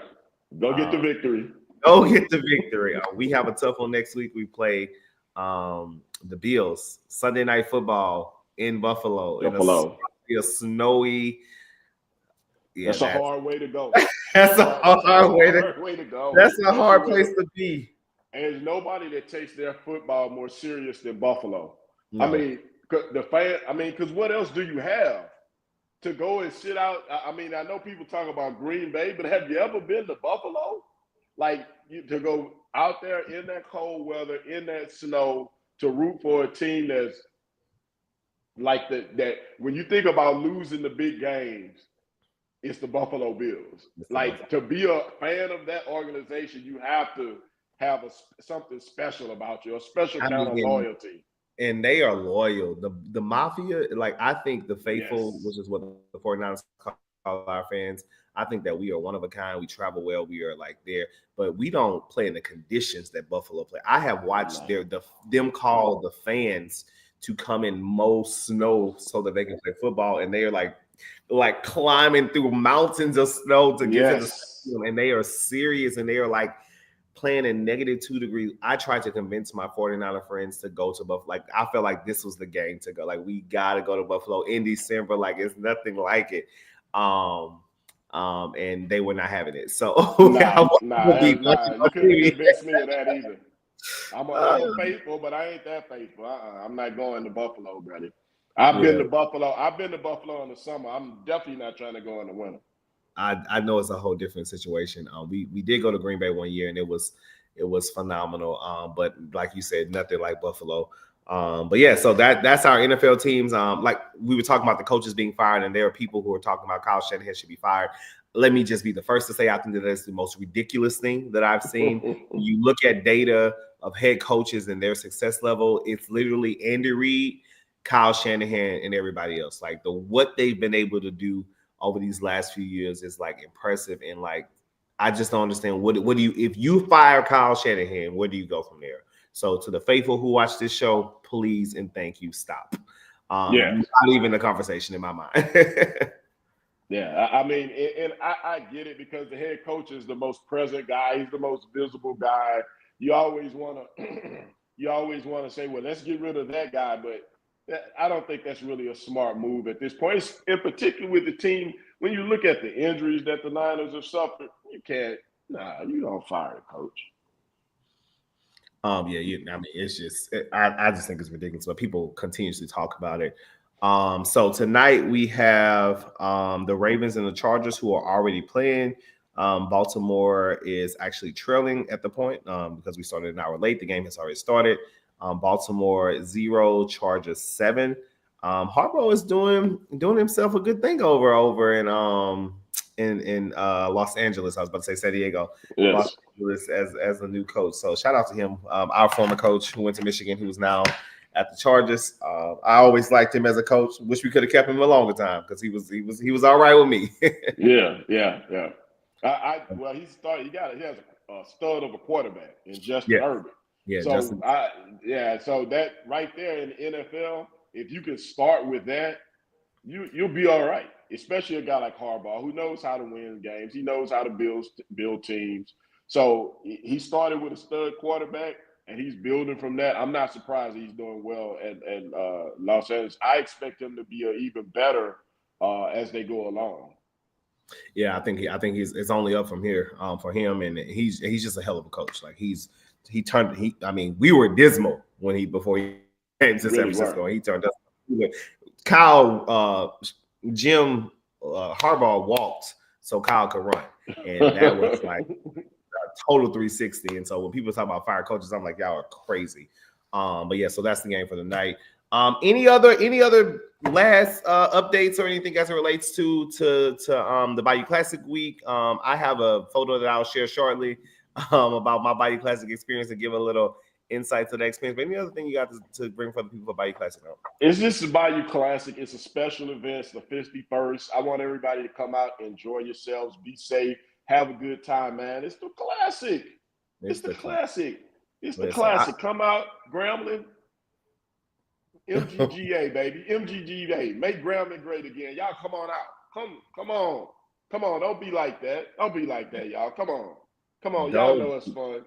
Go get the victory. Go get the victory. We have a tough one next week. We play the Bills Sunday Night Football in Buffalo. In a snowy. Yeah, that's a hard way to go. That's a hard way to go. That's a hard place to be. And there's nobody that takes their football more serious than Buffalo. No. I mean, because what else do you have to go and sit out? I mean, I know people talk about Green Bay, but have you ever been to Buffalo? Like, to go out there in that cold weather, in that snow, to root for a team that's like that when you think about losing the big games, it's the Buffalo Bills. Like, to be a fan of that organization, you have to have something special about you, a special kind of loyalty. And they are loyal. The Mafia, like, I think the faithful, which is what the 49ers call our fans, I think that we are one of a kind. We travel well. We are like there, but we don't play in the conditions that Buffalo play. I have watched them call the fans to come in mow snow so that they can play football, and they are like climbing through mountains of snow to get to the stadium, and they are serious, and they are like playing in -2 degrees. I tried to convince my 49er friends to go to Buffalo. Like, I felt like this was the game to go. Like, we got to go to Buffalo in December. Like, it's nothing like it. And they were not having it. So you couldn't convince me of that either. I'm faithful, but I ain't that faithful. I'm not going to Buffalo, brother. I've been to Buffalo in the summer. I'm definitely not trying to go in the winter. I know it's a whole different situation. We did go to Green Bay one year, and it was phenomenal. But like you said, nothing like Buffalo. But yeah, so that's our NFL teams. Like we were talking about the coaches being fired, and there are people who are talking about Kyle Shanahan should be fired. Let me just be the first to say I think that that's the most ridiculous thing that I've seen. When you look at data of head coaches and their success level, it's literally Andy Reid, Kyle Shanahan, and everybody else. Like what they've been able to do over these last few years is like impressive. And like, I just don't understand what do you, if you fire Kyle Shanahan, where do you go from there? So to the faithful who watch this show, please and thank you, stop. Not even a conversation in my mind. Yeah, I mean, and I get it because the head coach is the most present guy. He's the most visible guy. You always want to you always want to say, well, let's get rid of that guy, but I don't think that's really a smart move at this point. It's, in particular with the team, when you look at the injuries that the Niners have suffered, you don't fire the coach. I mean, it's just I just think it's ridiculous, but people continuously talk about it. So tonight we have the Ravens and the Chargers who are already playing. Baltimore is actually trailing at the point because we started an hour late. The game has already started. Baltimore 0, Chargers 7. Harbaugh is doing himself a good thing over in Los Angeles. I was about to say San Diego. Yes. Los Angeles as a new coach. So shout out to him, our former coach who went to Michigan, who's now at the Chargers. I always liked him as a coach. Wish we could have kept him a longer time because he was all right with me. Yeah. He has a stud of a quarterback in Justin Herbert. Yeah. So so that right there in the NFL, if you can start with that, you'll be all right. Especially a guy like Harbaugh who knows how to win games. He knows how to build teams. So he started with a stud quarterback, and he's building from that. I'm not surprised he's doing well at Los Angeles. I expect him to be even better as they go along. Yeah, I think it's only up from here for him, and he's just a hell of a coach. Like we were dismal before he came to San Francisco. He turned us. Jim Harbaugh walked so Kyle could run, and that was like a total 360. And so when people talk about fire coaches, I'm like, y'all are crazy. But yeah, so that's the game for the night. Any other last updates or anything as it relates to the Bayou Classic week? I have a photo that I'll share shortly about my Bayou Classic experience and give a little insight to the experience. But any other thing you got to bring for the people for Bayou Classic? It's just the Bayou Classic. It's a special event. It's the 51st. I want everybody to come out, enjoy yourselves, be safe, have a good time, man. It's the classic. It's the classic. It's the classic. Come out, Grambling. MGGA, baby. MGGA. Make Grambling great again. Y'all come on out. Come on. Don't be like that. Don't be like that, y'all. Come on. Y'all know it's fun.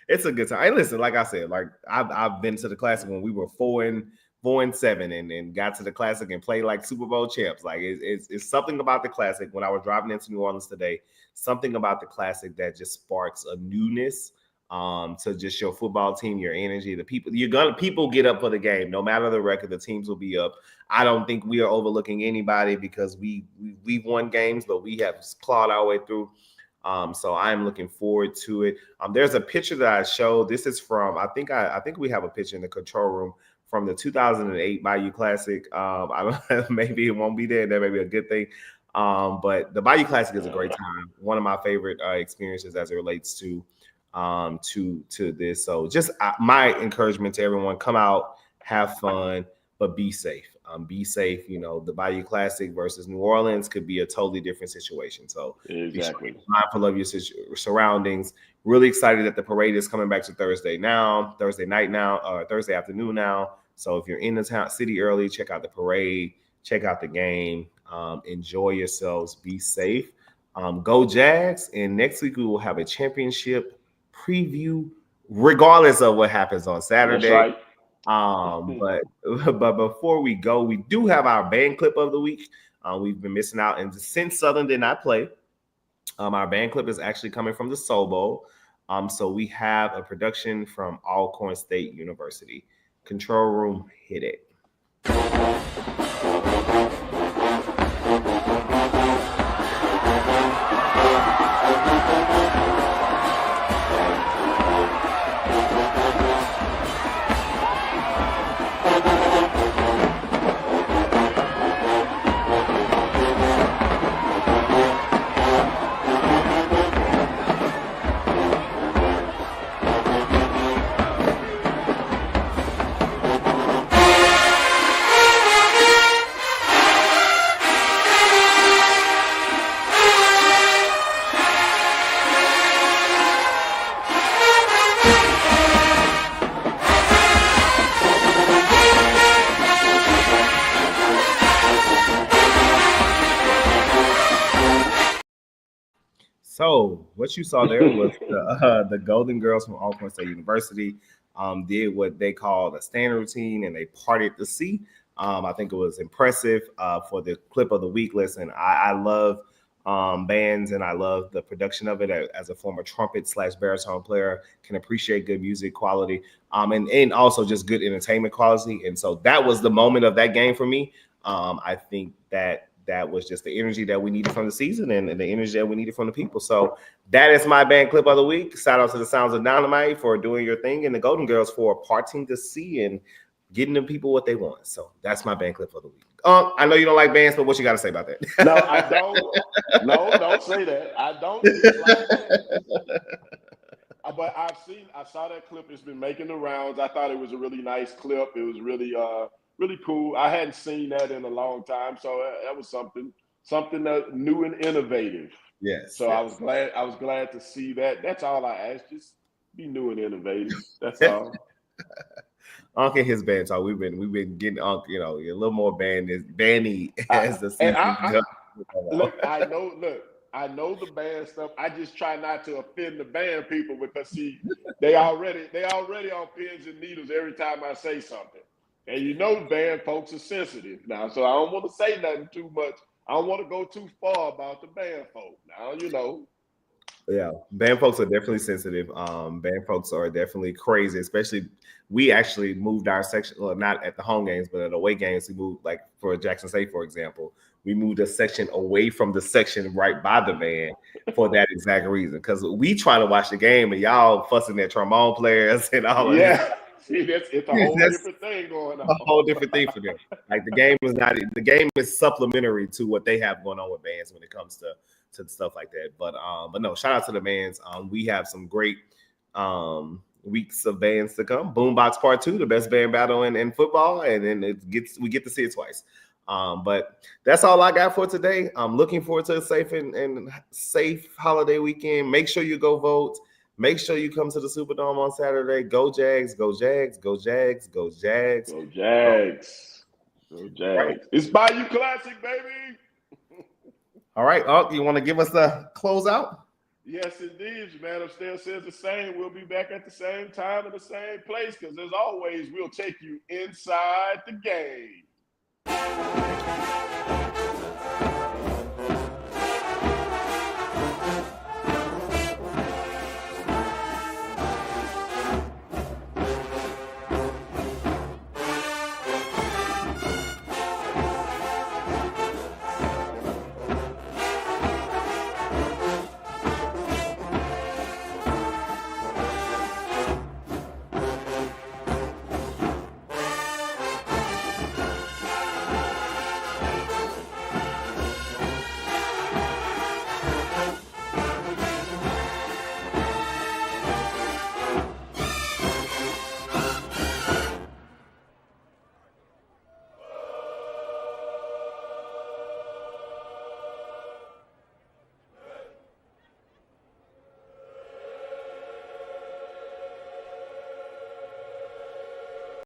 It's a good time. Hey, listen, like I said, like I've been to the Classic when we were 4-7 and got to the Classic and played like Super Bowl champs. Like it's something about the Classic. When I was driving into New Orleans today, something about the Classic that just sparks a newness to just your football team, your energy, the people. People get up for the game, no matter the record. The teams will be up. I don't think we are overlooking anybody because we've won games, but we have clawed our way through. So I'm looking forward to it. There's a picture that I showed. This is from I think we have a picture in the control room from the 2008 Bayou Classic. I don't maybe it won't be there. That may be a good thing. But the Bayou Classic is a great time. One of my favorite experiences as it relates to this. So just my encouragement to everyone: come out, have fun, but be safe. Be safe. You know, the Bayou Classic versus New Orleans could be a totally different situation. So exactly, be mindful of your surroundings. Really excited that the parade is coming back to Thursday afternoon now. So if you're in the city early, check out the parade, check out the game, enjoy yourselves, be safe. Go Jags. And next week we will have a championship preview, regardless of what happens on Saturday. That's right. But before we go, we do have our band clip of the week. We've been missing out, and since Southern did not play, our band clip is actually coming from the Soul Bowl. So we have a production from Alcorn State University. Control room, hit it. So what you saw there was the Golden Girls from Alcorn State University. did what they called a stand routine, and they parted the sea. I think it was impressive for the clip of the week. Listen, I love bands, and I love the production of it. As a former trumpet / baritone player, can appreciate good music quality, and also just good entertainment quality. And so that was the moment of that game for me. I think that was just the energy that we needed from the season, and the energy that we needed from the people. So that is my band clip of the week. Shout out to the Sounds of Dynamite for doing your thing, and the Golden Girls for parting the sea and getting the people what they want. So that's my band clip of the week. I know you don't like bands, but what you got to say about that? No, I don't. No, don't say that. I don't dislike that. But I saw that clip. It's been making the rounds. I thought it was a really nice clip. It was really really cool. I hadn't seen that in a long time, so that was something new and innovative. Yes. So yes. I was glad to see that. That's all I asked. Just be new and innovative. That's all. Unc and his band talk. We've been getting Unc, a little more bandy as the season goes. I know the band stuff. I just try not to offend the band people because see, they already on pins and needles every time I say something. And band folks are sensitive now, so I don't want to say nothing too much. I don't want to go too far about the band folk. Now, Yeah, band folks are definitely sensitive. Band folks are definitely crazy, especially we actually moved our section, well, not at the home games, but at away games. We moved, like for Jackson State, for example, we moved a section away from the section right by the band for that exact reason. Because we trying to watch the game and y'all fussing at trombone players and all of this. See, it's a whole different thing going on. A whole different thing for them. Like the game is supplementary to what they have going on with bands when it comes to stuff like that. But no, shout out to the bands. We have some great weeks of bands to come. Boombox Part 2, the best band battle in football, and then we get to see it twice. But that's all I got for today. I'm looking forward to a safe holiday weekend. Make sure you go vote. Make sure you come to the Superdome on Saturday. Go Jags, go Jags, go Jags, go Jags. Go Jags. Go Jags. Right. It's Bayou Classic, baby. All right, you want to give us the closeout? Yes, indeed. Man upstairs says the same. We'll be back at the same time in the same place because, as always, we'll take you inside the game.